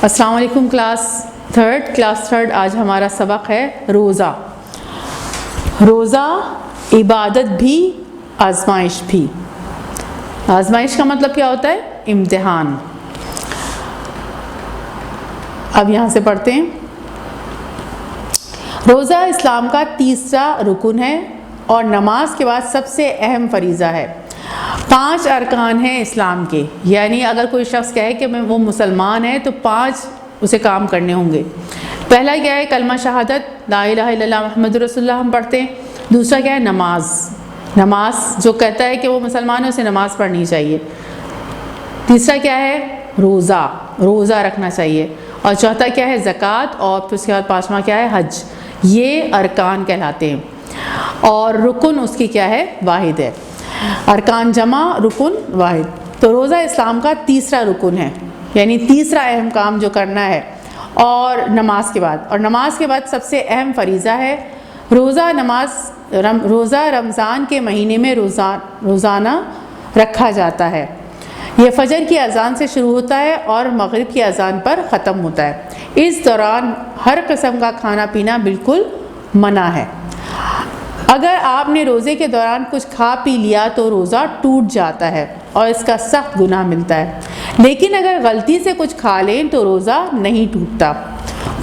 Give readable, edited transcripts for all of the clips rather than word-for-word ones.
السلام علیکم class third آج ہمارا سبق ہے روزہ. روزہ عبادت بھی آزمائش بھی. آزمائش کا مطلب کیا ہوتا ہے؟ امتحان. اب یہاں سے پڑھتے ہیں. روزہ اسلام کا تیسرا رکن ہے اور نماز کے بعد سب سے اہم فریضہ ہے. 5 ارکان ہیں اسلام کے، یعنی اگر کوئی شخص کہے کہ وہ مسلمان ہے تو 5 اسے کام کرنے ہوں گے. پہلا کیا ہے؟ کلمہ شہادت، لا الہ الا اللہ محمد رسول اللہ ہم پڑھتے ہیں. دوسرا کیا ہے؟ نماز جو کہتا ہے کہ وہ مسلمان ہے اسے نماز پڑھنی چاہیے. تیسرا کیا ہے؟ روزہ رکھنا چاہیے. اور چوتھا کیا ہے؟ زکوٰۃ. اور پھر اس کے بعد 5واں کیا ہے؟ حج. یہ ارکان کہلاتے ہیں. اور رکن اس کی کیا ہے؟ واحد ہے. ارکان جمع، رکن واحد. تو روزہ اسلام کا تیسرا رکن ہے، یعنی تیسرا اہم کام جو کرنا ہے. اور نماز کے بعد سب سے اہم فریضہ ہے روزہ رمضان کے مہینے میں روزانہ رکھا جاتا ہے. یہ فجر کی اذان سے شروع ہوتا ہے اور مغرب کی اذان پر ختم ہوتا ہے. اس دوران ہر قسم کا کھانا پینا بالکل منع ہے. اگر آپ نے روزے کے دوران کچھ کھا پی لیا تو روزہ ٹوٹ جاتا ہے اور اس کا سخت گناہ ملتا ہے. لیکن اگر غلطی سے کچھ کھا لیں تو روزہ نہیں ٹوٹتا.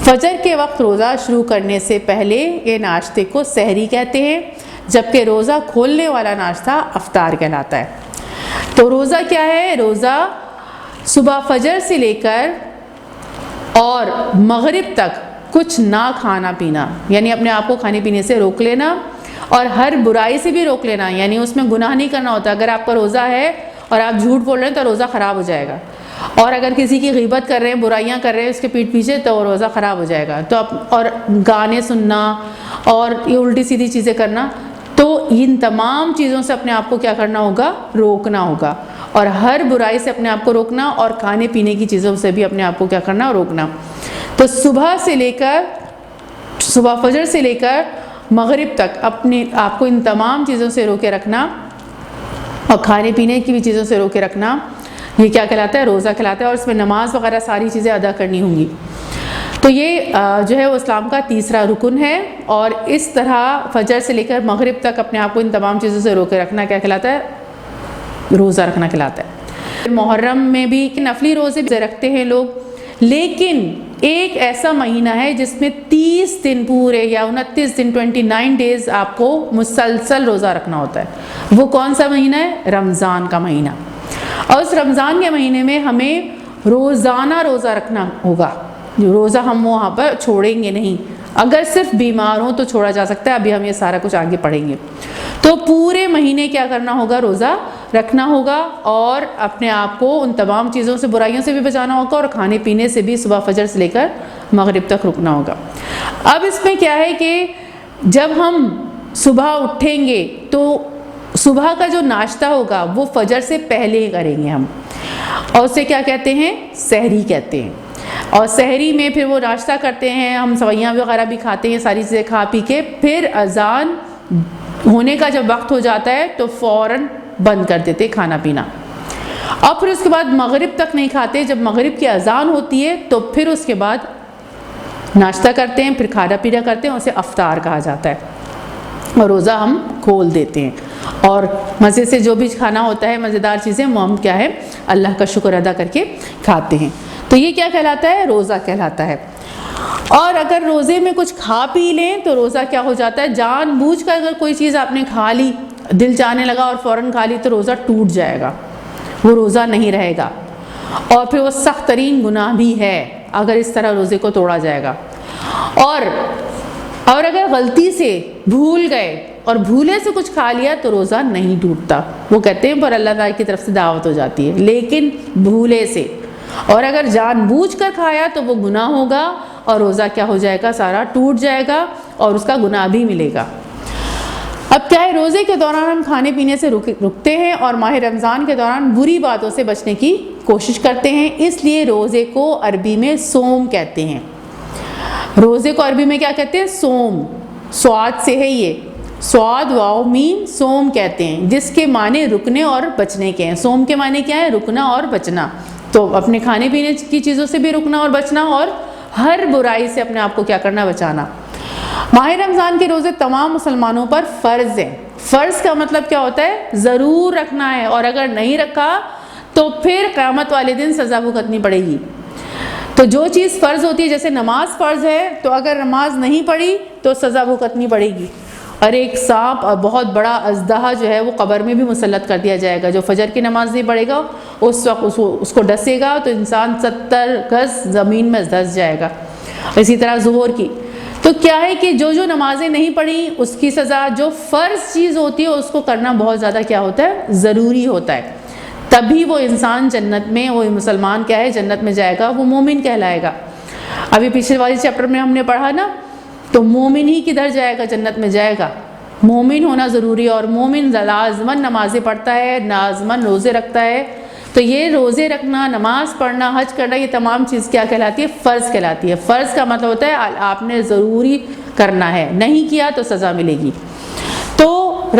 فجر کے وقت روزہ شروع کرنے سے پہلے یہ ناشتے کو سحری کہتے ہیں، جبکہ روزہ کھولنے والا ناشتہ افطار کہلاتا ہے. تو روزہ کیا ہے؟ روزہ صبح فجر سے لے کر اور مغرب تک کچھ نہ کھانا پینا، یعنی اپنے آپ کو کھانے پینے سے روک لینا اور ہر برائی سے بھی روک لینا، یعنی اس میں گناہ نہیں کرنا ہوتا. اگر آپ کا روزہ ہے اور آپ جھوٹ بول رہے ہیں تو روزہ خراب ہو جائے گا. اور اگر کسی کی غیبت کر رہے ہیں، برائیاں کر رہے ہیں اس کے پیٹھ پیچھے، تو روزہ خراب ہو جائے گا. تو اور گانے سننا اور یہ الٹی سیدھی چیزیں کرنا، تو ان تمام چیزوں سے اپنے آپ کو کیا کرنا ہوگا؟ روکنا ہوگا. اور ہر برائی سے اپنے آپ کو روکنا اور کھانے پینے کی چیزوں سے بھی اپنے آپ کو کیا کرنا؟ روکنا. تو صبح فجر سے لے کر مغرب تک اپنے آپ کو ان تمام چیزوں سے روکے رکھنا اور کھانے پینے کی بھی چیزوں سے روکے رکھنا، یہ کیا کہلاتا ہے؟ روزہ کہلاتا ہے. اور اس میں نماز وغیرہ ساری چیزیں ادا کرنی ہوں گی. تو یہ جو ہے وہ اسلام کا تیسرا رکن ہے. اور اس طرح فجر سے لے کر مغرب تک اپنے آپ کو ان تمام چیزوں سے روکے رکھنا کیا کہلاتا ہے؟ روزہ رکھنا کہلاتا ہے. محرم میں بھی نفلی روزے رکھتے ہیں لوگ، لیکن ایک ایسا مہینہ ہے جس میں 30 دن پورے یا 29 دن 29 ڈیز آپ کو مسلسل روزہ رکھنا ہوتا ہے. وہ کون سا مہینہ ہے؟ رمضان کا مہینہ. اور اس رمضان کے مہینے میں ہمیں روزانہ روزہ رکھنا ہوگا. روزہ ہم وہاں پر چھوڑیں گے نہیں. اگر صرف بیمار ہوں تو چھوڑا جا سکتا ہے، ابھی ہم یہ سارا کچھ آگے پڑھیں گے. تو پورے مہینے کیا کرنا ہوگا؟ روزہ رکھنا ہوگا اور اپنے آپ کو ان تمام چیزوں سے، برائیوں سے بھی بچانا ہوگا اور کھانے پینے سے بھی صبح فجر سے لے کر مغرب تک رکنا ہوگا. اب اس میں کیا ہے کہ جب ہم صبح اٹھیں گے تو صبح کا جو ناشتہ ہوگا وہ فجر سے پہلے ہی کریں گے ہم، اور اسے کیا کہتے ہیں؟ سحری کہتے ہیں. اور سحری میں پھر وہ ناشتہ کرتے ہیں، ہم سویاں وغیرہ بھی کھاتے ہیں، ساری چیزیں کھا پی کے پھر اذان ہونے کا جب وقت ہو جاتا ہے تو فوراً بند کر دیتے کھانا پینا. اور پھر اس کے بعد مغرب تک نہیں کھاتے. جب مغرب کی اذان ہوتی ہے تو پھر اس کے بعد ناشتہ کرتے ہیں، پھر کھانا پینا کرتے ہیں، اسے افطار کہا جاتا ہے. اور روزہ ہم کھول دیتے ہیں اور مزے سے جو بھی کھانا ہوتا ہے، مزیدار چیزیں، وہ ہم کیا ہے؟ اللہ کا شکر ادا کر کے کھاتے ہیں. تو یہ کیا کہلاتا ہے؟ روزہ کہلاتا ہے. اور اگر روزے میں کچھ کھا پی لیں تو روزہ کیا ہو جاتا ہے؟ جان بوجھ کر اگر کوئی چیز آپ نے کھا لی، دل چاہنے لگا اور فوراً کھا لی، تو روزہ ٹوٹ جائے گا، وہ روزہ نہیں رہے گا. اور پھر وہ سخت ترین گناہ بھی ہے اگر اس طرح روزے کو توڑا جائے گا. اور اگر غلطی سے بھول گئے اور بھولے سے کچھ کھا لیا تو روزہ نہیں ٹوٹتا. وہ کہتے ہیں پر اللہ تعالیٰ کی طرف سے دعوت ہو جاتی ہے، لیکن بھولے سے. اور اگر جان بوجھ کر کھایا تو وہ گناہ ہوگا اور روزہ کیا ہو جائے گا؟ سارا ٹوٹ جائے گا اور اس کا گناہ بھی ملے گا. اب کیا ہے؟ روزے کے دوران ہم کھانے پینے سے رکتے ہیں اور ماہ رمضان کے دوران بری باتوں سے بچنے کی کوشش کرتے ہیں. اس لیے روزے کو عربی میں صوم کہتے ہیں. روزے کو عربی میں کیا کہتے ہیں؟ صوم. سواد سے ہے یہ، سواد واو میم، صوم کہتے ہیں، جس کے معنی رکنے اور بچنے کے ہیں. صوم کے معنی کیا ہے؟ رکنا اور بچنا. تو اپنے کھانے پینے کی چیزوں سے بھی رکنا اور بچنا، اور ہر برائی سے اپنے آپ کو کیا کرنا، بچانا۔ ماہ رمضان کے روزے تمام مسلمانوں پر فرض ہیں۔ فرض کا مطلب کیا ہوتا ہے؟ ضرور رکھنا ہے، اور اگر نہیں رکھا تو پھر قیامت والے دن سزا بھگتنی پڑے گی۔ تو جو چیز فرض ہوتی ہے، جیسے نماز فرض ہے، تو اگر نماز نہیں پڑھی تو سزا بھگتنی پڑے گی، اور ایک سانپ اور بہت بڑا اژدہا جو ہے وہ قبر میں بھی مسلط کر دیا جائے گا۔ جو فجر کی نماز نہیں پڑھے گا اس وقت اس کو ڈسے گا تو انسان 70 گز زمین میں دھس جائے گا۔ اسی طرح ظہر کی، تو کیا ہے کہ جو نمازیں نہیں پڑھی اس کی سزا، جو فرض چیز ہوتی ہے اس کو کرنا بہت زیادہ کیا ہوتا ہے، ضروری ہوتا ہے، تبھی وہ انسان جنت میں، وہ مسلمان کیا ہے، جنت میں جائے گا، وہ مومن کہلائے گا۔ ابھی پچھلے والی چیپٹر میں ہم نے پڑھا نا، تو مومن ہی کدھر جائے گا، جنت میں جائے گا۔ مومن ہونا ضروری ہے، اور مومن لازماً نمازیں پڑھتا ہے، لازماً روزے رکھتا ہے۔ تو یہ روزے رکھنا، نماز پڑھنا، حج کرنا، یہ تمام چیز کیا کہلاتی ہے؟ فرض کہلاتی ہے۔ فرض کا مطلب ہوتا ہے آپ نے ضروری کرنا ہے، نہیں کیا تو سزا ملے گی۔ تو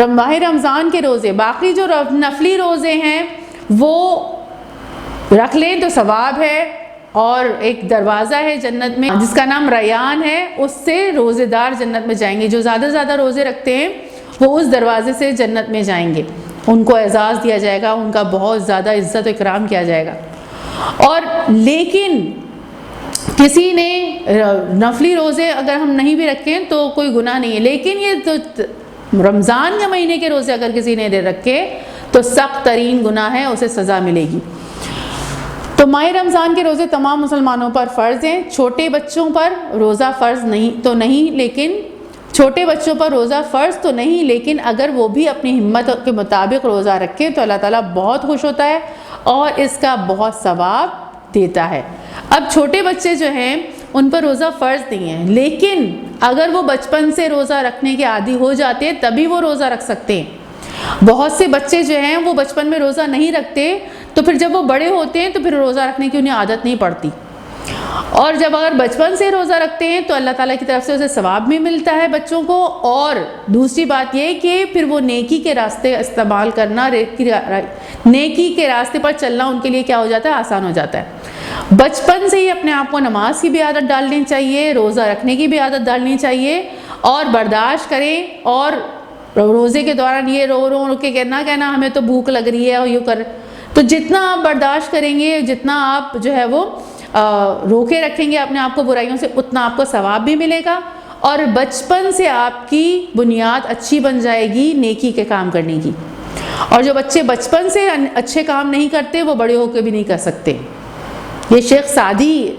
ماہ رمضان کے روزے، باقی جو نفلی روزے ہیں وہ رکھ لیں تو ثواب ہے، اور ایک دروازہ ہے جنت میں جس کا نام ریان ہے، اس سے روزے دار جنت میں جائیں گے۔ جو زیادہ روزے رکھتے ہیں وہ اس دروازے سے جنت میں جائیں گے، ان کو اعزاز دیا جائے گا، ان کا بہت زیادہ عزت و اکرام کیا جائے گا۔ اور لیکن کسی نے نفلی روزے اگر ہم نہیں بھی رکھیں تو کوئی گناہ نہیں ہے، لیکن یہ تو رمضان کے مہینے کے روزے اگر کسی نے رکھے تو سخت ترین گناہ ہے، اسے سزا ملے گی۔ تو ماہ رمضان کے روزے تمام مسلمانوں پر فرض ہیں۔ چھوٹے بچوں پر روزہ فرض نہیں، لیکن اگر وہ بھی اپنی ہمت کے مطابق روزہ رکھیں تو اللہ تعالیٰ بہت خوش ہوتا ہے اور اس کا بہت ثواب دیتا ہے۔ اب چھوٹے بچے جو ہیں ان پر روزہ فرض نہیں ہے، لیکن اگر وہ بچپن سے روزہ رکھنے کے عادی ہو جاتے ہیں تبھی وہ روزہ رکھ سکتے ہیں۔ بہت سے بچے جو ہیں وہ بچپن میں روزہ نہیں رکھتے، تو پھر جب وہ بڑے ہوتے ہیں تو پھر روزہ رکھنے کی انہیں عادت نہیں پڑتی، اور جب اگر بچپن سے روزہ رکھتے ہیں تو اللہ تعالیٰ کی طرف سے اسے ثواب بھی ملتا ہے بچوں کو، اور دوسری بات یہ کہ پھر وہ نیکی کے راستے استعمال کرنا، نیکی کے راستے پر چلنا ان کے لیے کیا ہو جاتا ہے، آسان ہو جاتا ہے۔ بچپن سے ہی اپنے آپ کو نماز کی بھی عادت ڈالنی چاہیے، روزہ رکھنے کی بھی عادت ڈالنی چاہیے، اور برداشت کریں، اور روزے کے دوران یہ رو کے کہنا ہمیں تو بھوک لگ رہی ہے اور یوں کر، تو جتنا آپ برداشت کریں گے، جتنا آپ جو ہے وہ روکے رکھیں گے اپنے آپ کو برائیوں سے، اتنا آپ کو ثواب بھی ملے گا، اور بچپن سے آپ کی بنیاد اچھی بن جائے گی نیکی کے کام کرنے کی۔ اور جو بچے بچپن سے اچھے کام نہیں کرتے وہ بڑے ہو کے بھی نہیں کر سکتے۔ یہ شیخ سعدی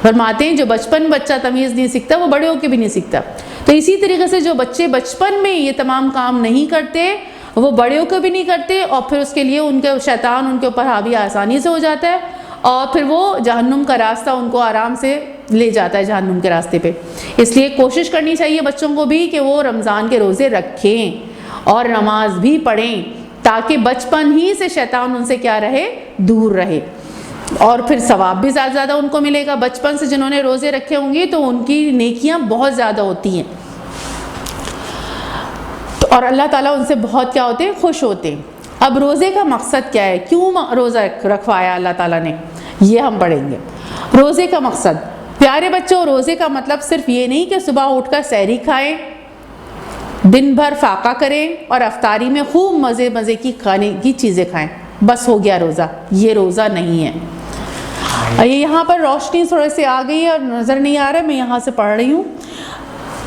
فرماتے ہیں جو بچپن بچہ تمیز نہیں سیکھتا وہ بڑے ہو کے بھی نہیں سیکھتا۔ تو اسی طریقے سے جو بچے بچپن میں یہ تمام کام نہیں کرتے وہ بڑے ہو کے بھی نہیں کرتے، اور پھر اس کے لیے ان کے شیطان ان کے اوپر حاوی آسانی سے ہو جاتا ہے، اور پھر وہ جہنم کا راستہ ان کو آرام سے لے جاتا ہے جہنم کے راستے پہ۔ اس لیے کوشش کرنی چاہیے بچوں کو بھی کہ وہ رمضان کے روزے رکھیں اور نماز بھی پڑھیں، تاکہ بچپن ہی سے شیطان ان سے کیا رہے، دور رہے، اور پھر ثواب بھی زیادہ ان کو ملے گا۔ بچپن سے جنہوں نے روزے رکھے ہوں گے تو ان کی نیکیاں بہت زیادہ ہوتی ہیں، اور اللہ تعالیٰ ان سے بہت کیا ہوتے ہیں، خوش ہوتے ہیں۔ اب روزے کا مقصد کیا ہے، کیوں روزہ رکھوایا اللہ تعالیٰ نے، یہ ہم پڑھیں گے۔ روزے کا مقصد، پیارے بچوں، روزے کا مطلب صرف یہ نہیں کہ صبح اٹھ کر سحری کھائیں، دن بھر فاقہ کریں اور افطاری میں خوب مزے کی کھانے کی چیزیں کھائیں، بس ہو گیا روزہ۔ یہ روزہ نہیں ہے۔ یہاں پر روشنی تھوڑے سے آ گئی ہے اور نظر نہیں آ رہا ہے، میں یہاں سے پڑھ رہی ہوں۔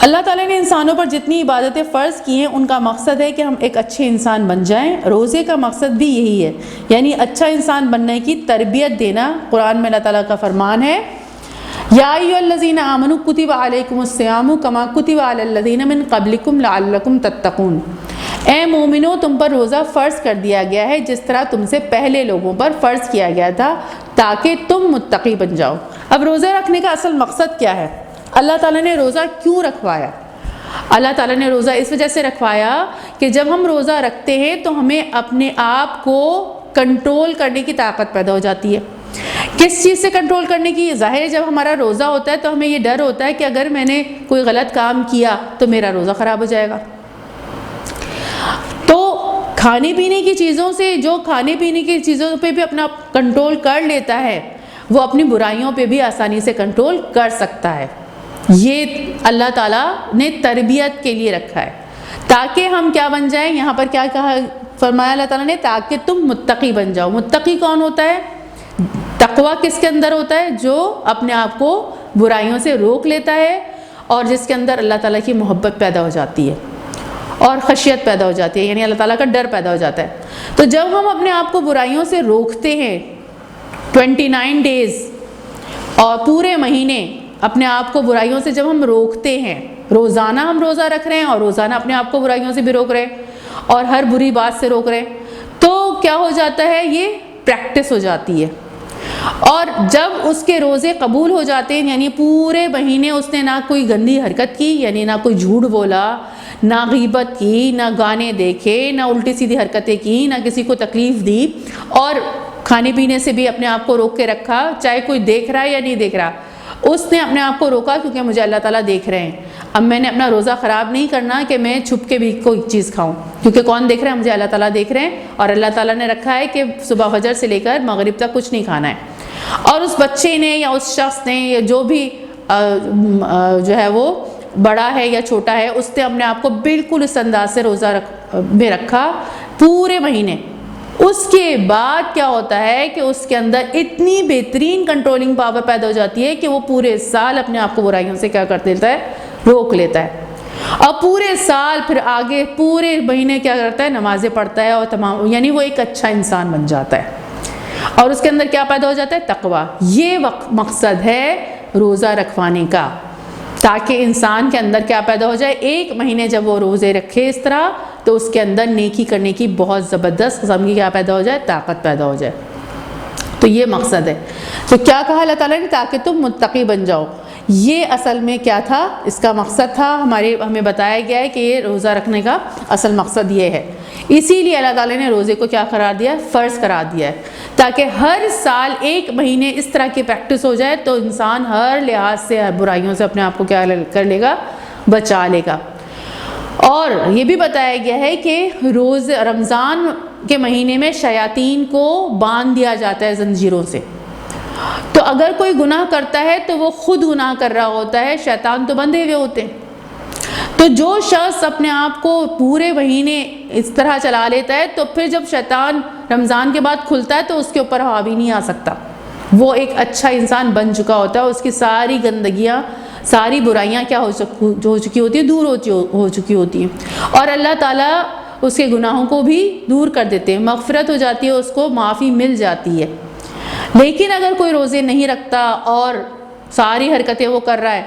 اللہ تعالیٰ نے انسانوں پر جتنی عبادتیں فرض کی ہیں ان کا مقصد ہے کہ ہم ایک اچھے انسان بن جائیں۔ روزے کا مقصد بھی یہی ہے، یعنی اچھا انسان بننے کی تربیت دینا۔ قرآن میں اللہ تعالیٰ کا فرمان ہے، یا ایھا الذین آمنوا کتب علیکم الصیام کما کتب علی الذین من قبلکم لعلکم تتقون۔ اے مومنو، تم پر روزہ فرض کر دیا گیا ہے جس طرح تم سے پہلے لوگوں پر فرض کیا گیا تھا تاکہ تم متقی بن جاؤ۔ اب روزہ رکھنے کا اصل مقصد کیا ہے؟ اللہ تعالیٰ نے روزہ کیوں رکھوایا؟ اللہ تعالیٰ نے روزہ اس وجہ سے رکھوایا کہ جب ہم روزہ رکھتے ہیں تو ہمیں اپنے آپ کو کنٹرول کرنے کی طاقت پیدا ہو جاتی ہے۔ کس چیز سے کنٹرول کرنے کی؟ ظاہر ہے جب ہمارا روزہ ہوتا ہے تو ہمیں یہ ڈر ہوتا ہے کہ اگر میں نے کوئی غلط کام کیا تو میرا روزہ خراب ہو جائے گا۔ تو کھانے پینے کی چیزوں سے، جو کھانے پینے کی چیزوں پہ بھی اپنا کنٹرول کر لیتا ہے وہ اپنی برائیوں پہ بھی آسانی سے کنٹرول کر سکتا ہے۔ یہ اللہ تعالیٰ نے تربیت کے لیے رکھا ہے تاکہ ہم کیا بن جائیں۔ یہاں پر کیا کہا فرمایا اللہ تعالیٰ نے، تاکہ تم متقی بن جاؤ۔ متقی کون ہوتا ہے؟ تقویٰ کس کے اندر ہوتا ہے؟ جو اپنے آپ کو برائیوں سے روک لیتا ہے اور جس کے اندر اللہ تعالیٰ کی محبت پیدا ہو جاتی ہے اور خشیت پیدا ہو جاتی ہے، یعنی اللہ تعالیٰ کا ڈر پیدا ہو جاتا ہے۔ تو جب ہم اپنے آپ کو برائیوں سے روکتے ہیں 29 ڈیز اور پورے مہینے اپنے آپ کو برائیوں سے جب ہم روکتے ہیں، روزانہ ہم روزہ رکھ رہے ہیں اور روزانہ اپنے آپ کو برائیوں سے بھی روک رہے ہیں اور ہر بری بات سے روک رہے ہیں، تو کیا ہو جاتا ہے؟ یہ پریکٹس ہو جاتی ہے۔ اور جب اس کے روزے قبول ہو جاتے ہیں، یعنی پورے مہینے اس نے نہ کوئی گندی حرکت کی، یعنی نہ کوئی جھوٹ بولا، نہ غیبت کی، نہ گانے دیکھے، نہ الٹی سیدھی حرکتیں کی، نہ کسی کو تکلیف دی، اور کھانے پینے سے بھی اپنے آپ کو روک کے رکھا، چاہے کوئی دیکھ رہا ہے یا نہیں دیکھ رہا، اس نے اپنے آپ کو روکا کیونکہ مجھے اللہ تعالیٰ دیکھ رہے ہیں۔ اب میں نے اپنا روزہ خراب نہیں کرنا کہ میں چھپ کے بھی کوئی چیز کھاؤں، کیونکہ کون دیکھ رہا ہے؟ مجھے اللہ تعالیٰ دیکھ رہے ہیں، اور اللہ تعالیٰ نے رکھا ہے کہ صبح فجر سے لے کر مغرب تک کچھ نہیں کھانا ہے۔ اور اس بچے نے یا اس شخص نے یا جو بھی جو ہے وہ بڑا ہے یا چھوٹا ہے، اس نے اپنے آپ کو بالکل اس انداز سے روزہ میں رکھا پورے مہینے۔ اس کے بعد کیا ہوتا ہے کہ اس کے اندر اتنی بہترین کنٹرولنگ پاور پیدا ہو جاتی ہے کہ وہ پورے سال اپنے آپ کو برائیوں سے کیا کر دیتا ہے؟ روک لیتا ہے، اور پورے سال پھر آگے پورے مہینے کیا کرتا ہے؟ نمازیں پڑھتا ہے، اور تمام، یعنی وہ ایک اچھا انسان بن جاتا ہے، اور اس کے اندر کیا پیدا ہو جاتا ہے؟ تقویٰ۔ یہ مقصد ہے روزہ رکھوانے کا، تاکہ انسان کے اندر کیا پیدا ہو جائے؟ ایک مہینے جب وہ روزے رکھے اس طرح، تو اس کے اندر نیکی کرنے کی بہت زبردست قسم کی کیا پیدا ہو جائے؟ طاقت پیدا ہو جائے۔ تو یہ مقصد ہے۔ تو کیا کہا اللہ تعالیٰ نے؟ تاکہ تم متقی بن جاؤ۔ یہ اصل میں کیا تھا؟ اس کا مقصد تھا، ہمیں بتایا گیا ہے کہ یہ روزہ رکھنے کا اصل مقصد یہ ہے۔ اسی لیے اللہ تعالیٰ نے روزے کو کیا قرار دیا؟ فرض قرار دیا ہے، تاکہ ہر سال ایک مہینے اس طرح کی پریکٹس ہو جائے تو انسان ہر لحاظ سے، ہر برائیوں سے اپنے آپ کو کیا کر لے گا؟ بچا لے گا۔ اور یہ بھی بتایا گیا ہے کہ رمضان کے مہینے میں شیاطین کو باندھ دیا جاتا ہے زنجیروں سے۔ تو اگر کوئی گناہ کرتا ہے تو وہ خود گناہ کر رہا ہوتا ہے، شیطان تو بندھے ہوئے ہوتے ہیں۔ تو جو شخص اپنے آپ کو پورے مہینے اس طرح چلا لیتا ہے، تو پھر جب شیطان رمضان کے بعد کھلتا ہے تو اس کے اوپر حاوی نہیں آ سکتا۔ وہ ایک اچھا انسان بن چکا ہوتا ہے، اس کی ساری گندگیاں، ساری برائیاں کیا ہو چکی ہوتی ہیں؟ دور ہو چکی ہوتی ہیں، اور اللہ تعالیٰ اس کے گناہوں کو بھی دور کر دیتے ہیں، مغفرت ہو جاتی ہے، اس کو معافی مل جاتی ہے۔ لیکن اگر کوئی روزے نہیں رکھتا اور ساری حرکتیں وہ کر رہا ہے،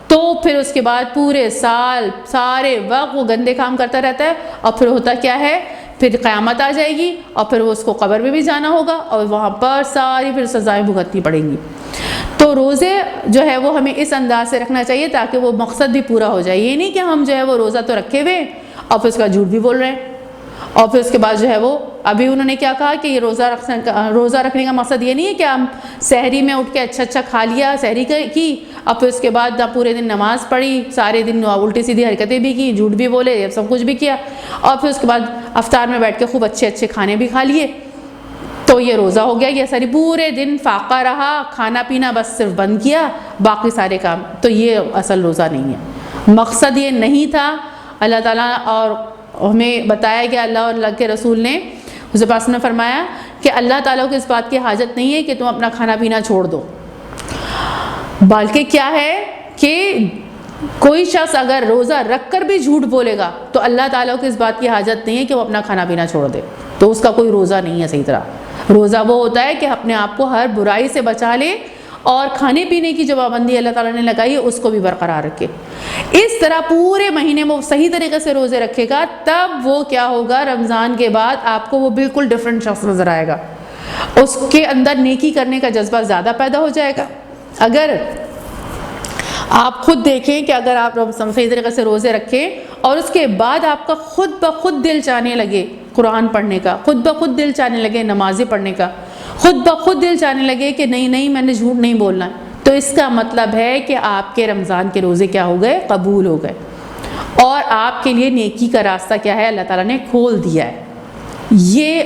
تو پھر اس کے بعد پورے سال سارے وقت وہ گندے کام کرتا رہتا ہے، اور پھر ہوتا کیا ہے؟ پھر قیامت آ جائے گی اور پھر وہ اس کو قبر میں بھی جانا ہوگا، اور وہاں پر ساری پھر سزائیں بھگتنی پڑیں گی۔ تو روزے جو ہے وہ ہمیں اس انداز سے رکھنا چاہیے تاکہ وہ مقصد بھی پورا ہو جائے۔ یہ نہیں کہ ہم جو ہے وہ روزہ تو رکھے ہوئے اور پھر اس کا جھوٹ بھی بول رہے ہیں، اور پھر اس کے بعد جو ہے وہ ابھی انہوں نے کیا کہا کہ یہ روزہ رکھنے کا مقصد یہ نہیں ہے کہ ہم سحری میں اٹھ کے اچھا کھا لیا، سحری کی، اور پھر اس کے بعد پورے دن نماز پڑھی، سارے دن الٹی سیدھی حرکتیں بھی کی، جھوٹ بھی بولے، سب کچھ بھی کیا، اور پھر اس کے بعد افطار میں بیٹھ کے خوب اچھے کھانے بھی کھا لیے، تو یہ روزہ ہو گیا۔ یہ ساری پورے دن فاقہ رہا، کھانا پینا بس صرف بند کیا، باقی سارے کام، تو یہ اصل روزہ نہیں ہے۔ مقصد یہ نہیں تھا۔ اللہ تعالیٰ اور ہمیں بتایا گیا، اللہ اور اللہ کے رسول نے، حضرت پاک نے فرمایا کہ اللہ تعالیٰ کو اس بات کی حاجت نہیں ہے کہ تم اپنا کھانا پینا چھوڑ دو، بلکہ کیا ہے کہ کوئی شخص اگر روزہ رکھ کر بھی جھوٹ بولے گا تو اللہ تعالیٰ کو اس بات کی حاجت نہیں ہے کہ وہ اپنا کھانا پینا چھوڑ دے، تو اس کا کوئی روزہ نہیں ہے صحیح طرح۔ روزہ وہ ہوتا ہے کہ اپنے آپ کو ہر برائی سے بچا لے، اور کھانے پینے کی جو پابندی اللہ تعالیٰ نے لگائی ہے اس کو بھی برقرار رکھے۔ اس طرح پورے مہینے میں وہ صحیح طریقے سے روزے رکھے گا، تب وہ کیا ہوگا؟ رمضان کے بعد آپ کو وہ بالکل ڈیفرنٹ شخص نظر آئے گا، اس کے اندر نیکی کرنے کا جذبہ زیادہ پیدا ہو جائے گا۔ اگر آپ خود دیکھیں کہ اگر آپ صحیح طریقے سے روزے رکھیں اور اس کے بعد آپ کا خود بخود دل چاہنے لگے قرآن پڑھنے کا، خود بخود دل چاہنے لگے نمازیں پڑھنے کا، خود بخود دل چاہنے لگے کہ نہیں میں نے جھوٹ نہیں بولنا ہے، تو اس کا مطلب ہے کہ آپ کے رمضان کے روزے کیا ہو گئے؟ قبول ہو گئے، اور آپ کے لیے نیکی کا راستہ کیا ہے؟ اللہ تعالیٰ نے کھول دیا ہے۔ یہ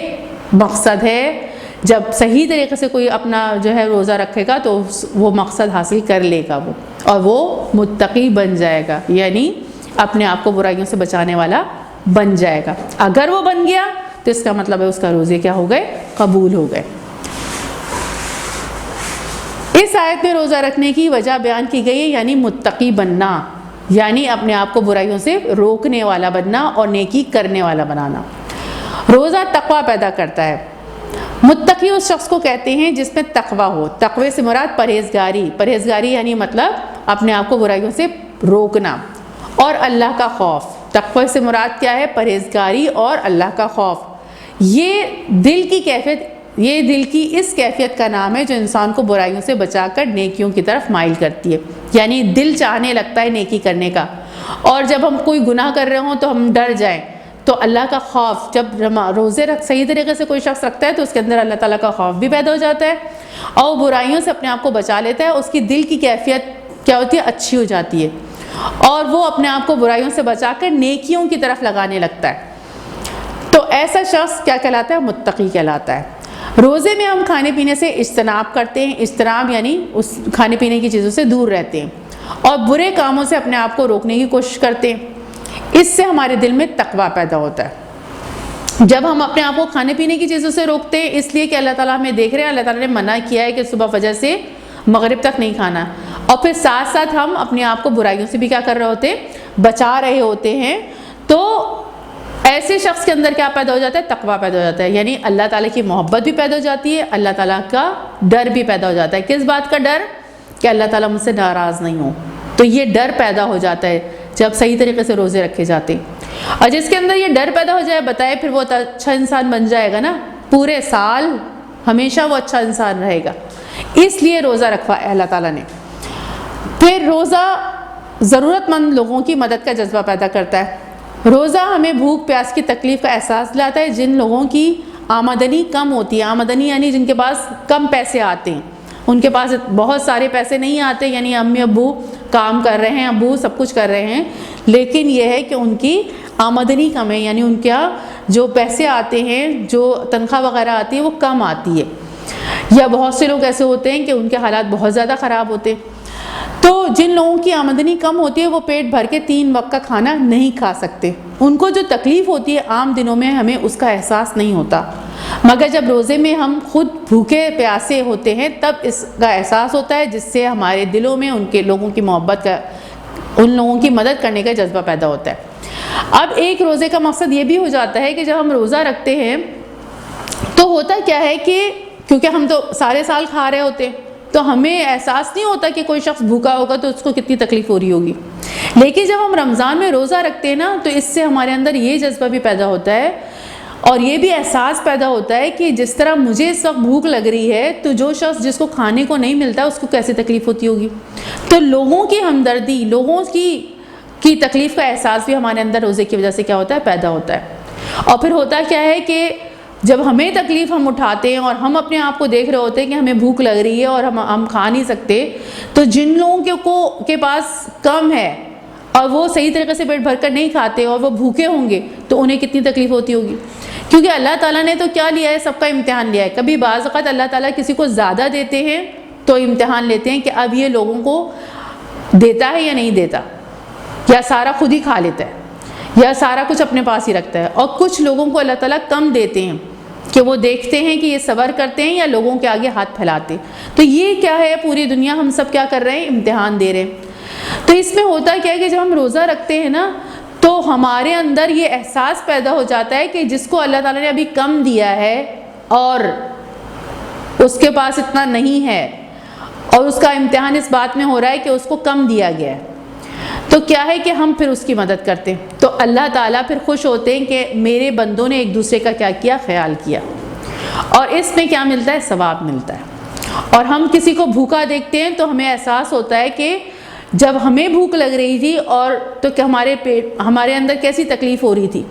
مقصد ہے. جب صحیح طریقے سے کوئی اپنا جو ہے روزہ رکھے گا تو وہ مقصد حاصل کر لے گا وہ، اور وہ متقی بن جائے گا، یعنی اپنے آپ کو برائیوں سے بچانے والا بن جائے گا. اگر وہ بن گیا تو اس کا مطلب ہے اس کا روزے کیا ہو گئے؟ قبول ہو گئے. اس آیت میں روزہ رکھنے کی وجہ بیان کی گئی ہے، یعنی متقی بننا، یعنی اپنے آپ کو برائیوں سے روکنے والا بننا اور نیکی کرنے والا بنانا. روزہ تقوی پیدا کرتا ہے. متقی اس شخص کو کہتے ہیں جس میں تقوی ہو. تقوی سے مراد پرہیزگاری، پرہیزگاری یعنی مطلب اپنے آپ کو برائیوں سے روکنا، اور اللہ کا خوف. تقوی سے مراد کیا ہے؟ پرہیزگاری اور اللہ کا خوف. یہ دل کی کیفیت، یہ دل کی اس کیفیت کا نام ہے جو انسان کو برائیوں سے بچا کر نیکیوں کی طرف مائل کرتی ہے. یعنی دل چاہنے لگتا ہے نیکی کرنے کا، اور جب ہم کوئی گناہ کر رہے ہوں تو ہم ڈر جائیں. تو اللہ کا خوف، جب روزے صحیح طریقے سے کوئی شخص رکھتا ہے تو اس کے اندر اللہ تعالیٰ کا خوف بھی پیدا ہو جاتا ہے، اور برائیوں سے اپنے آپ کو بچا لیتا ہے. اس کی دل کی کیفیت کیا ہوتی ہے؟ اچھی ہو جاتی ہے، اور وہ اپنے آپ کو برائیوں سے بچا کر نیکیوں کی طرف لگانے لگتا ہے. تو ایسا شخص کیا کہلاتا ہے؟ متقی کہلاتا ہے. روزے میں ہم کھانے پینے سے اجتناب کرتے ہیں. اجتناب یعنی اس کھانے پینے کی چیزوں سے دور رہتے ہیں، اور برے کاموں سے اپنے آپ کو روکنے کی کوشش کرتے ہیں. اس سے ہمارے دل میں تقویٰ پیدا ہوتا ہے. جب ہم اپنے آپ کو کھانے پینے کی چیزوں سے روکتے ہیں اس لیے کہ اللہ تعالیٰ ہمیں دیکھ رہے ہیں، اللہ تعالیٰ نے منع کیا ہے کہ صبح فجر سے مغرب تک نہیں کھانا، اور پھر ساتھ ساتھ ہم اپنے آپ کو برائیوں سے بھی کیا کر رہے ہوتے ہیں؟ بچا رہے ہوتے ہیں. تو ایسے شخص کے اندر کیا پیدا ہو جاتا ہے؟ تقویٰ پیدا ہو جاتا ہے. یعنی اللہ تعالیٰ کی محبت بھی پیدا ہو جاتی ہے، اللہ تعالیٰ کا ڈر بھی پیدا ہو جاتا ہے. کس بات کا ڈر؟ کہ اللہ تعالیٰ مجھ سے ناراض نہیں ہو. تو یہ ڈر پیدا ہو جاتا ہے جب صحیح طریقے سے روزے رکھے جاتے ہیں. اور جس کے اندر یہ ڈر پیدا ہو جائے، بتائے پھر وہ اچھا انسان بن جائے گا نا. پورے سال ہمیشہ وہ اچھا انسان رہے گا. اس لیے روزہ رکھوا ہے اللہ تعالیٰ نے. پھر روزہ ضرورت مند لوگوں کی مدد کا جذبہ پیدا کرتا ہے. روزہ ہمیں بھوک پیاس کی تکلیف کا احساس دلاتا ہے. جن لوگوں کی آمدنی کم ہوتی ہے، آمدنی یعنی جن کے پاس کم پیسے آتے ہیں، ان کے پاس بہت سارے پیسے نہیں آتے، یعنی امی ابو کام کر رہے ہیں، ابو سب کچھ کر رہے ہیں، لیکن یہ ہے کہ ان کی آمدنی کم ہے، یعنی ان کا جو پیسے آتے ہیں، جو تنخواہ وغیرہ آتی ہے وہ کم آتی ہے. یا بہت سے لوگ ایسے ہوتے ہیں کہ ان کے حالات بہت زیادہ خراب ہوتے ہیں. تو جن لوگوں کی آمدنی کم ہوتی ہے وہ پیٹ بھر کے 3 وقت کا کھانا نہیں کھا سکتے. ان کو جو تکلیف ہوتی ہے عام دنوں میں ہمیں اس کا احساس نہیں ہوتا، مگر جب روزے میں ہم خود بھوکے پیاسے ہوتے ہیں تب اس کا احساس ہوتا ہے، جس سے ہمارے دلوں میں ان کے لوگوں کی محبت کا، ان لوگوں کی مدد کرنے کا جذبہ پیدا ہوتا ہے. اب ایک روزے کا مقصد یہ بھی ہو جاتا ہے کہ جب ہم روزہ رکھتے ہیں تو ہوتا کیا ہے کہ کیونکہ ہم تو سارے سال کھا رہے ہوتے ہیں تو ہمیں احساس نہیں ہوتا کہ کوئی شخص بھوکا ہوگا تو اس کو کتنی تکلیف ہو رہی ہوگی. لیکن جب ہم رمضان میں روزہ رکھتے ہیں نا تو اس سے ہمارے اندر یہ جذبہ بھی پیدا ہوتا ہے اور یہ بھی احساس پیدا ہوتا ہے کہ جس طرح مجھے اس وقت بھوک لگ رہی ہے تو جو شخص جس کو کھانے کو نہیں ملتا اس کو کیسے تکلیف ہوتی ہوگی. تو لوگوں کی ہمدردی، لوگوں کی تکلیف کا احساس بھی ہمارے اندر روزے کی وجہ سے کیا ہوتا ہے؟ پیدا ہوتا ہے. اور پھر ہوتا کیا ہے کہ جب ہمیں تکلیف ہم اٹھاتے ہیں اور ہم اپنے آپ کو دیکھ رہے ہوتے ہیں کہ ہمیں بھوک لگ رہی ہے اور ہم کھا نہیں سکتے، تو جن لوگوں کے پاس کم ہے اور وہ صحیح طریقے سے پیٹ بھر کر نہیں کھاتے اور وہ بھوکے ہوں گے تو انہیں کتنی تکلیف ہوتی ہوگی. کیونکہ اللہ تعالیٰ نے تو کیا لیا ہے؟ سب کا امتحان لیا ہے. کبھی بعض اوقات اللہ تعالیٰ کسی کو زیادہ دیتے ہیں تو امتحان لیتے ہیں کہ اب یہ لوگوں کو دیتا ہے یا نہیں دیتا، یا سارا خود ہی کھا لیتا ہے یا سارا کچھ اپنے پاس ہی رکھتا ہے. اور کچھ لوگوں کو اللہ تعالیٰ کم دیتے ہیں کہ وہ دیکھتے ہیں کہ یہ صبر کرتے ہیں یا لوگوں کے آگے ہاتھ پھیلاتے. تو یہ کیا ہے؟ پوری دنیا ہم سب کیا کر رہے ہیں؟ امتحان دے رہے ہیں. تو اس میں ہوتا کیا ہے کہ جب ہم روزہ رکھتے ہیں نا تو ہمارے اندر یہ احساس پیدا ہو جاتا ہے کہ جس کو اللہ تعالیٰ نے ابھی کم دیا ہے اور اس کے پاس اتنا نہیں ہے اور اس کا امتحان اس بات میں ہو رہا ہے کہ اس کو کم دیا گیا ہے، تو کیا ہے کہ ہم پھر اس کی مدد کرتے ہیں. تو اللہ تعالیٰ پھر خوش ہوتے ہیں کہ میرے بندوں نے ایک دوسرے کا کیا کیا؟ خیال کیا. اور اس میں کیا ملتا ہے؟ ثواب ملتا ہے. اور ہم کسی کو بھوکا دیکھتے ہیں تو ہمیں احساس ہوتا ہے کہ جب ہمیں بھوک لگ رہی تھی اور تو کہ ہمارے اندر کیسی تکلیف ہو رہی تھی،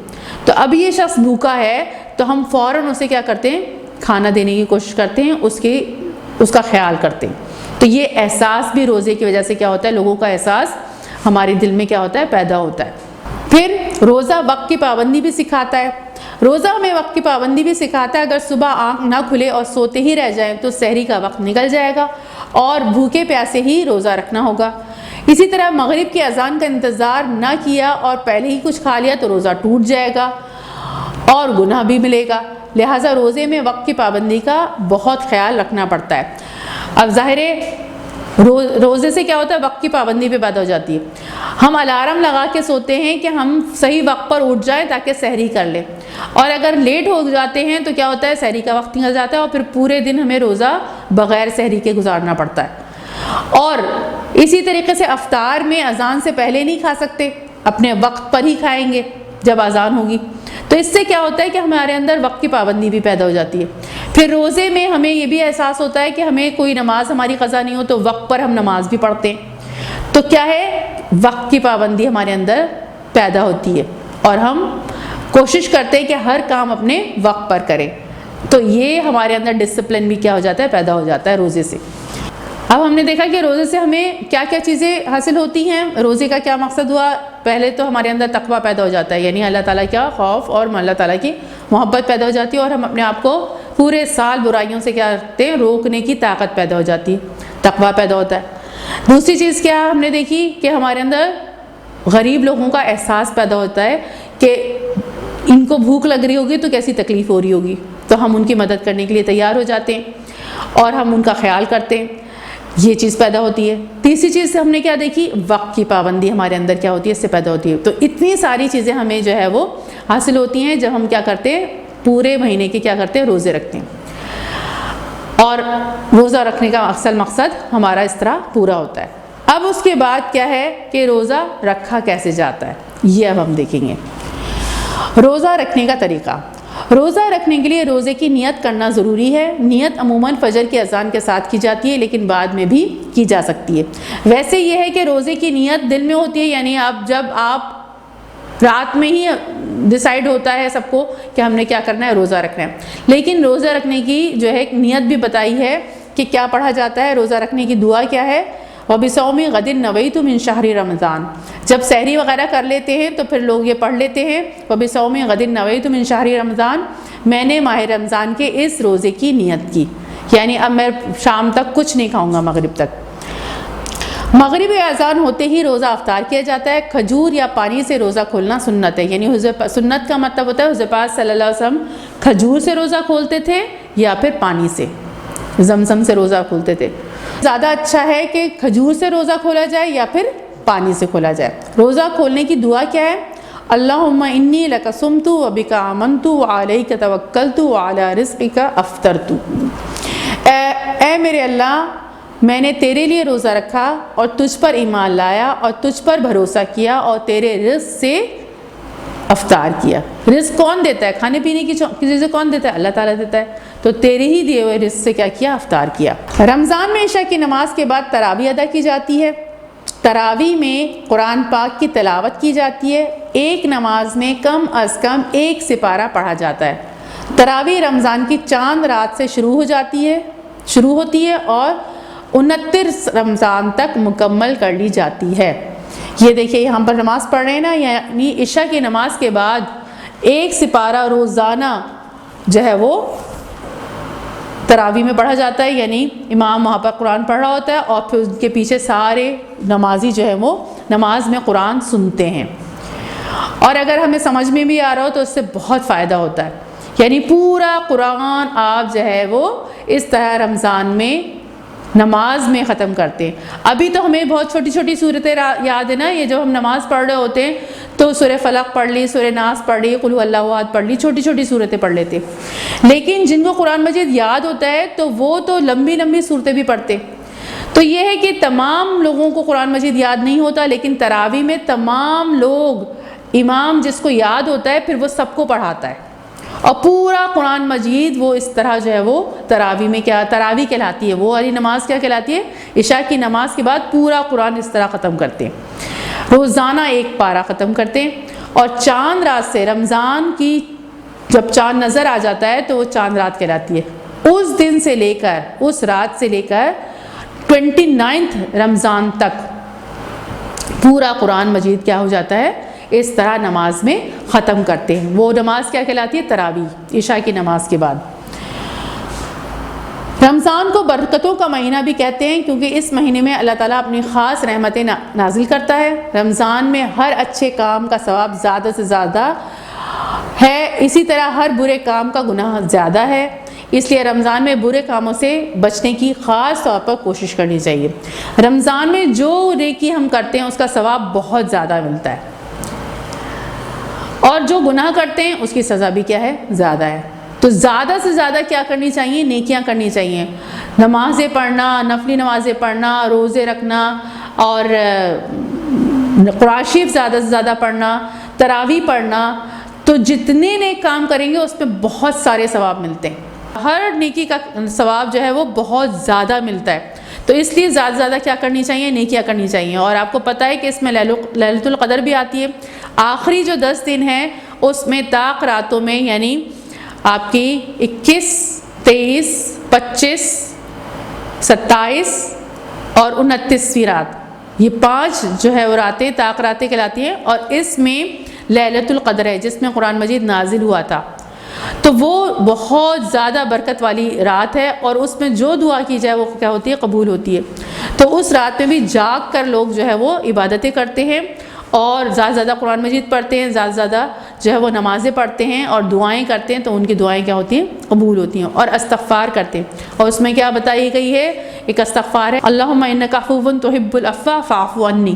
تو اب یہ شخص بھوکا ہے تو ہم فوراً اسے کیا کرتے ہیں؟ کھانا دینے کی کوشش کرتے ہیں، اس کا خیال کرتے ہیں. تو یہ احساس بھی روزے کی وجہ سے کیا ہوتا ہے؟ لوگوں کا احساس ہمارے دل میں کیا ہوتا ہے؟ پیدا ہوتا ہے. پھر روزہ وقت کی پابندی بھی سکھاتا ہے. روزہ ہمیں وقت کی پابندی بھی سکھاتا ہے. اگر صبح آنکھ نہ کھلے اور سوتے ہی رہ جائیں تو سحری کا وقت نکل جائے گا اور بھوکے پیاسے ہی روزہ رکھنا ہوگا. اسی طرح مغرب کی اذان کا انتظار نہ کیا اور پہلے ہی کچھ کھا لیا تو روزہ ٹوٹ جائے گا اور گناہ بھی ملے گا. لہٰذا روزے میں وقت کی پابندی کا بہت خیال رکھنا پڑتا ہے. اب ظاہر ہے روزے سے کیا ہوتا ہے, وقت کی پابندی پہ بات ہو جاتی ہے. ہم الارم لگا کے سوتے ہیں کہ ہم صحیح وقت پر اٹھ جائیں تاکہ سحری کر لیں, اور اگر لیٹ ہو جاتے ہیں تو کیا ہوتا ہے, سحری کا وقت نکل جاتا ہے اور پھر پورے دن ہمیں روزہ بغیر سحری کے گزارنا پڑتا ہے. اور اسی طریقے سے افطار میں اذان سے پہلے نہیں کھا سکتے, اپنے وقت پر ہی کھائیں گے جب اذان ہوگی. تو اس سے کیا ہوتا ہے کہ ہمارے اندر وقت کی پابندی بھی پیدا ہو جاتی ہے. پھر روزے میں ہمیں یہ بھی احساس ہوتا ہے کہ ہمیں کوئی نماز ہماری قضا نہیں ہو تو وقت پر ہم نماز بھی پڑھتے ہیں. تو کیا ہے, وقت کی پابندی ہمارے اندر پیدا ہوتی ہے اور ہم کوشش کرتے ہیں کہ ہر کام اپنے وقت پر کریں. تو یہ ہمارے اندر ڈسپلن بھی کیا ہو جاتا ہے, پیدا ہو جاتا ہے روزے سے. اب ہم نے دیکھا کہ روزے سے ہمیں کیا کیا چیزیں حاصل ہوتی ہیں. روزے کا کیا مقصد ہوا, پہلے تو ہمارے اندر تقویٰ پیدا ہو جاتا ہے, یعنی اللہ تعالیٰ کا خوف اور اللہ تعالیٰ کی محبت پیدا ہو جاتی ہے, اور ہم اپنے آپ کو پورے سال برائیوں سے کیا کرتے ہیں, روکنے کی طاقت پیدا ہو جاتی ہے, تقویٰ پیدا ہوتا ہے. دوسری چیز کیا ہم نے دیکھی کہ ہمارے اندر غریب لوگوں کا احساس پیدا ہوتا ہے کہ ان کو بھوک لگ رہی ہوگی تو کیسی تکلیف ہو رہی ہوگی, تو ہم ان کی مدد کرنے کے لیے تیار ہو جاتے ہیں اور ہم ان کا خیال کرتے ہیں. یہ چیز پیدا ہوتی ہے. تیسری چیز ہم نے کیا دیکھی, وقت کی پابندی ہمارے اندر کیا ہوتی ہے, اس سے پیدا ہوتی ہے. تو اتنی ساری چیزیں ہمیں جو ہے وہ حاصل ہوتی ہیں جب ہم کیا کرتے ہیں, پورے مہینے کے کیا کرتے ہیں, روزے رکھتے ہیں. اور روزہ رکھنے کا اصل مقصد ہمارا اس طرح پورا ہوتا ہے. اب اس کے بعد کیا ہے کہ روزہ رکھا کیسے جاتا ہے, یہ اب ہم دیکھیں گے. روزہ رکھنے کا طریقہ. روزہ رکھنے کے لیے روزے کی نیت کرنا ضروری ہے. نیت عموماً فجر کی اذان کے ساتھ کی جاتی ہے لیکن بعد میں بھی کی جا سکتی ہے. ویسے یہ ہے کہ روزے کی نیت دل میں ہوتی ہے, یعنی جب آپ رات میں ہی ڈیسائیڈ ہوتا ہے سب کو کہ ہم نے کیا کرنا ہے, روزہ رکھنا ہے. لیکن روزہ رکھنے کی جو ہے نیت بھی بتائی ہے کہ کیا پڑھا جاتا ہے. روزہ رکھنے کی دعا کیا ہے, وَبِصَوْمِ غَدٍ نَوَيْتُ مِنْ شَهْرِ رمضان. جب سحری وغیرہ کر لیتے ہیں تو پھر لوگ یہ پڑھ لیتے ہیں, وَبِصَوْمِ غَدٍ نَوَيْتُ مِنْ شَهْرِ رمضان, میں نے ماہ رمضان کے اس روزے کی نیت کی, یعنی اب میں شام تک کچھ نہیں کھاؤں گا, مغرب تک. مغرب اذان ہوتے ہی روزہ افطار کیا جاتا ہے. کھجور یا پانی سے روزہ کھولنا سنت ہے, یعنی سنت کا مطلب ہوتا ہے حضور پاک صلی اللہ علیہ وسلم کھجور سے روزہ کھولتے تھے یا پھر پانی سے, زمزم سے روزہ کھولتے تھے. زیادہ اچھا ہے کہ کھجور سے روزہ کھولا جائے یا پھر پانی سے کھولا جائے. روزہ کھولنے کی دعا کیا ہے, اللہم انی لک صمت و بک آمنت و علیک توکلت و علی رزقک افطرت. اے میرے اللہ, میں نے تیرے لیے روزہ رکھا اور تجھ پر ایمان لایا اور تجھ پر بھروسہ کیا اور تیرے رزق سے افطار کیا. رزق کون دیتا ہے, کھانے پینے کی چیزیں کون دیتا ہے, اللہ تعالیٰ دیتا ہے. تو تیرے ہی دیے ہوئے رزق سے کیا کیا, افطار کیا. رمضان میں عشاء کی نماز کے بعد تراویح ادا کی جاتی ہے. تراویح میں قرآن پاک کی تلاوت کی جاتی ہے. ایک نماز میں کم از کم 1 سپارہ پڑھا جاتا ہے. تراویح رمضان کی چاند رات سے شروع ہوتی ہے اور 29 رمضان تک مکمل کر لی جاتی ہے. یہ دیکھیے یہاں پر نماز پڑھ رہے ہیں نا, یعنی عشاء کی نماز کے بعد 1 سپارہ روزانہ جو ہے وہ تراویح میں پڑھا جاتا ہے. یعنی امام وہاں پر قرآن پڑھ رہا ہوتا ہے اور پھر ان کے پیچھے سارے نمازی جو ہے وہ نماز میں قرآن سنتے ہیں. اور اگر ہمیں سمجھ میں بھی آ رہا ہو تو اس سے بہت فائدہ ہوتا ہے. یعنی پورا قرآن آپ جو ہے وہ اس طرح رمضان میں نماز میں ختم کرتے ہیں. ابھی تو ہمیں بہت چھوٹی چھوٹی صورتیں یاد ہے نا, یہ جب ہم نماز پڑھ رہے ہوتے ہیں تو سورہ فلق پڑھ لی, سورہ ناس پڑھ لی, قل هو اللہ احد پڑھ لی, چھوٹی چھوٹی صورتیں پڑھ لیتے. لیکن جن کو قرآن مجید یاد ہوتا ہے تو وہ تو لمبی لمبی صورتیں بھی پڑھتے. تو یہ ہے کہ تمام لوگوں کو قرآن مجید یاد نہیں ہوتا, لیکن تراویح میں تمام لوگ, امام جس کو یاد ہوتا ہے پھر وہ سب کو پڑھاتا ہے اور پورا قرآن مجید وہ اس طرح جو ہے وہ تراویح میں کیا, تراویح کہلاتی ہے. وہ والی نماز کیا کہلاتی ہے, عشاء کی نماز کے بعد پورا قرآن اس طرح ختم کرتے ہیں. روزانہ 1 پارہ ختم کرتے ہیں. اور چاند رات سے, رمضان کی جب چاند نظر آ جاتا ہے تو وہ چاند رات کہلاتی ہے. اس دن سے لے کر, اس رات سے لے کر 29 رمضان تک پورا قرآن مجید کیا ہو جاتا ہے, اس طرح نماز میں ختم کرتے ہیں۔ وہ نماز کیا کہلاتی ہے؟ تراویح، عشاء کی نماز کے بعد۔ رمضان کو برکتوں کا مہینہ بھی کہتے ہیں کیونکہ اس مہینے میں اللہ تعالیٰ اپنی خاص رحمتیں نازل کرتا ہے۔ رمضان میں ہر اچھے کام کا ثواب زیادہ سے زیادہ ہے، اسی طرح ہر برے کام کا گناہ زیادہ ہے، اس لیے رمضان میں برے کاموں سے بچنے کی خاص طور پر کوشش کرنی چاہیے۔ رمضان میں جو نیکی ہم کرتے ہیں اس کا ثواب بہت زیادہ ملتا ہے، اور جو گناہ کرتے ہیں اس کی سزا بھی کیا ہے؟ زیادہ ہے۔ تو زیادہ سے زیادہ کیا کرنی چاہیے؟ نیکیاں کرنی چاہیے، نمازیں پڑھنا، نفلی نمازیں پڑھنا، روزے رکھنا، اور قرآن شریف زیادہ سے زیادہ پڑھنا، تراویح پڑھنا۔ تو جتنے نیک کام کریں گے اس میں بہت سارے ثواب ملتے ہیں، ہر نیکی کا ثواب جو ہے وہ بہت زیادہ ملتا ہے۔ تو اس لیے زیادہ سے زیادہ کیا کرنی چاہیے؟ نیکیاں کرنی چاہیے۔ اور آپ کو پتہ ہے کہ اس میں لیلۃ القدر بھی آتی ہے۔ آخری جو 10 دن ہیں اس میں طاق راتوں میں، یعنی آپ کی 21، 23، 25، 27 اور 29ویں رات، یہ 5 جو ہے وہ راتیں طاق راتیں کہلاتی ہیں، اور اس میں لیلۃ القدر ہے جس میں قرآن مجید نازل ہوا تھا۔ تو وہ بہت زیادہ برکت والی رات ہے، اور اس میں جو دعا کی جائے وہ کیا ہوتی ہے؟ قبول ہوتی ہے۔ تو اس رات میں بھی جاگ کر لوگ جو ہے وہ عبادتیں کرتے ہیں، اور زیادہ سے زیادہ قرآن مجید پڑھتے ہیں، زیادہ سے زیادہ جو ہے وہ نمازیں پڑھتے ہیں اور دعائیں کرتے ہیں، تو ان کی دعائیں کیا ہوتی ہیں؟ قبول ہوتی ہیں، اور استغفار کرتے ہیں۔ اور اس میں کیا بتائی گئی ہے؟ ایک استغفار ہے، اللہم انک عفو تحب العفو فاعف عنی،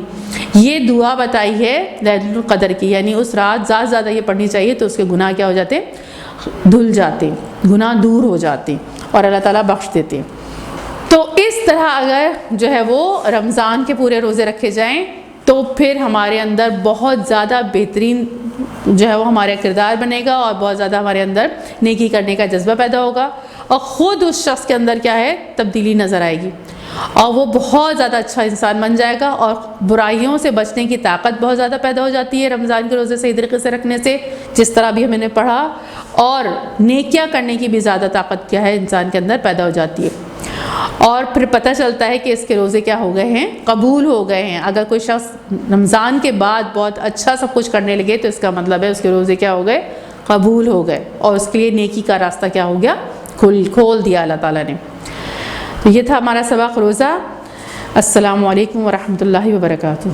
یہ دعا بتائی ہے لیلۃ القدر کی، یعنی اس رات زیادہ سے زیادہ یہ پڑھنی چاہیے، تو اس کے گناہ کیا ہو جاتے؟ دھل جاتے، گناہ دور ہو جاتے، اور اللہ تعالیٰ بخش دیتے۔ تو اس طرح اگر جو ہے وہ رمضان کے پورے روزے رکھے جائیں تو پھر ہمارے اندر بہت زیادہ بہترین جو ہے وہ ہمارا کردار بنے گا، اور بہت زیادہ ہمارے اندر نیکی کرنے کا جذبہ پیدا ہوگا، اور خود اس شخص کے اندر کیا ہے؟ تبدیلی نظر آئے گی، اور وہ بہت زیادہ اچھا انسان بن جائے گا، اور برائیوں سے بچنے کی طاقت بہت زیادہ پیدا ہو جاتی ہے رمضان کے روزے صحیح طریقے سے رکھنے سے، جس طرح بھی ہم نے پڑھا، اور نیکیاں کرنے کی بھی زیادہ طاقت کیا ہے؟ انسان کے اندر پیدا ہو جاتی ہے، اور پھر پتہ چلتا ہے کہ اس کے روزے کیا ہو گئے ہیں؟ قبول ہو گئے ہیں۔ اگر کوئی شخص رمضان کے بعد بہت اچھا سب کچھ کرنے لگے تو اس کا مطلب ہے اس کے روزے کیا ہو گئے؟ قبول ہو گئے، اور اس کے لیے نیکی کا راستہ کیا ہو گیا؟ کھول دیا اللہ تعالیٰ نے۔ تو یہ تھا ہمارا سبق روزہ۔ السلام علیکم ورحمۃ اللہ وبرکاتہ۔